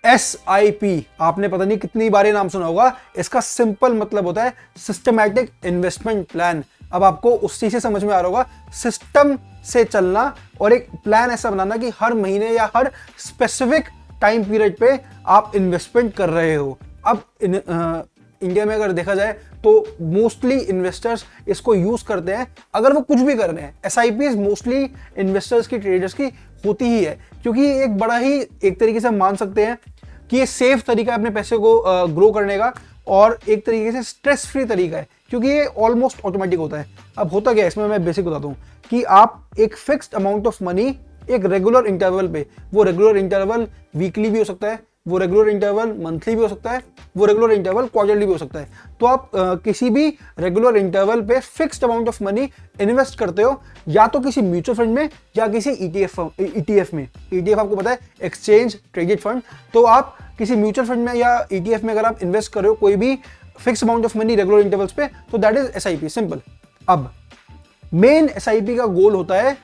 SIP आपने पता नहीं कितनी बार ये नाम सुना होगा। इसका सिंपल मतलब होता है सिस्टमैटिक इन्वेस्टमेंट प्लान। अब आपको उस चीज से समझ में आ रहा होगा, सिस्टम से चलना और एक प्लान ऐसा बनाना कि हर महीने या हर स्पेसिफिक टाइम पीरियड पे आप इन्वेस्टमेंट कर रहे हो। अब इंडिया में अगर देखा जाए तो मोस्टली इन्वेस्टर्स इसको यूज करते हैं अगर वो कुछ भी कर रहे हैं। SIPs मोस्टली इन्वेस्टर्स की, ट्रेडर्स की होती ही है, क्योंकि ये एक बड़ा ही, एक तरीके से हम मान सकते हैं कि ये सेफ तरीका है अपने पैसे को ग्रो करने का, और एक तरीके से स्ट्रेस फ्री तरीका है, क्योंकि ये ऑलमोस्ट ऑटोमेटिक होता है। अब होता क्या है इसमें, मैं बेसिक बताता हूँ कि आप एक फिक्स्ड अमाउंट ऑफ मनी एक रेगुलर इंटरवल पे, वो रेगुलर इंटरवल वीकली भी हो सकता है, वो रेगुलर इंटरवल मंथली भी हो सकता है, वो रेगुलर इंटरवल क्वार्टरली भी हो सकता है। तो आप किसी भी रेगुलर इंटरवल पे fixed amount of money invest करते हो, या तो किसी म्यूचुअल फंड में या किसी ETF में। ETF आपको पता है, एक्सचेंज ट्रेडेड फंड। तो आप किसी म्यूचुअल फंड में या ETF में अगर आप इन्वेस्ट कर रहे हो कोई भी fix amount of money regular intervals पे, तो दैट इज SIP, सिंपल। अब मेन SIP का गोल होता है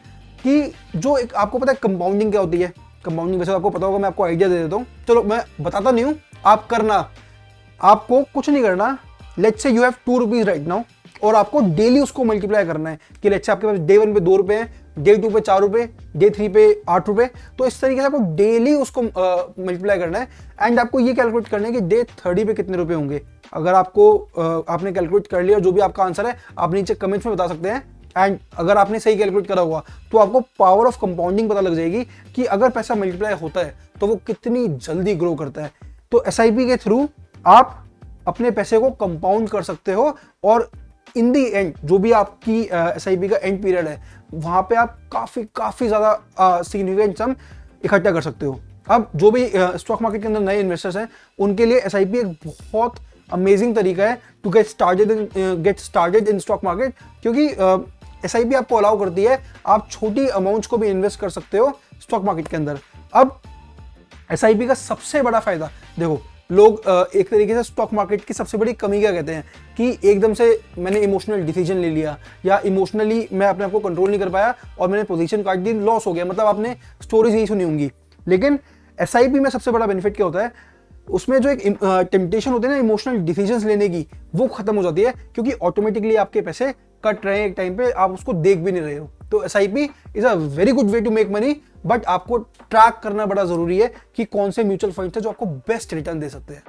कि जो एक, आपको पता है कंपाउंडिंग क्या होती है। कंपाउंडिंग वैसे आपको पता होगा, मैं आपको आइडिया दे देता हूँ। चलो मैं बताता नहीं हूँ, आप करना, आपको कुछ नहीं करना। Let's say you have 2 rupees right now, और आपको डेली उसको मल्टीप्लाई करना है कि लेट्स से आपके पास डे 1 पे 2 रुपए हैं, डे 2 पे 4 रुपए, डे 3 पे 8 रुपए। तो इस तरीके से आपको डेली उसको मल्टीप्लाई करना है, एंड आपको ये कैलकुलेट करना है कि डे 30 पे कितने रुपए होंगे। अगर आपको आपने कैलकुलेट कर लिया, जो भी आपका आंसर है आप नीचे कमेंट्स में बता सकते हैं। एंड अगर आपने सही कैलकुलेट करा हुआ तो आपको पावर ऑफ कंपाउंडिंग पता लग जाएगी कि अगर पैसा मल्टीप्लाई होता है तो वो कितनी जल्दी ग्रो करता है। तो SIP के थ्रू आप अपने पैसे को कंपाउंड कर सकते हो, और इन दी एंड जो भी आपकी SIP का एंड पीरियड है, वहां पे आप काफी ज्यादा सिग्निफिकेंट सम इकट्ठा कर सकते हो। अब जो भी स्टॉक मार्केट के अंदर नए इन्वेस्टर्स हैं, उनके लिए SIP एक बहुत अमेजिंग तरीका है to get started in stock market, क्योंकि SIP आपको अलाउ करती है आप छोटी अमाउंट्स को भी इन्वेस्ट कर सकते हो स्टॉक मार्केट के अंदर। अब SIP का सबसे बड़ा फायदा देखो, लोग एक तरीके से स्टॉक मार्केट की सबसे बड़ी कमी क्या कहते हैं कि एकदम से मैंने इमोशनल डिसीजन ले लिया, या इमोशनली मैं अपने आप को कंट्रोल नहीं कर पाया और मैंने पोजीशन काट दी, लॉस हो गया। मतलब आपने स्टोरीज यही सुनी होंगी। लेकिन SIP में सबसे बड़ा बेनिफिट क्या होता है, उसमें जो एक टेम्पटेशन होती है ना इमोशनल डिसीजंस लेने की, वो खत्म हो जाती है, क्योंकि ऑटोमेटिकली आपके पैसे कट रहे हैं एक टाइम पे, आप उसको देख भी नहीं रहे हो। तो SIP is a very good way to make money, but आपको ट्रैक करना बड़ा जरूरी है कि कौन से म्यूचुअल फंड्स है जो आपको बेस्ट रिटर्न दे सकते हैं।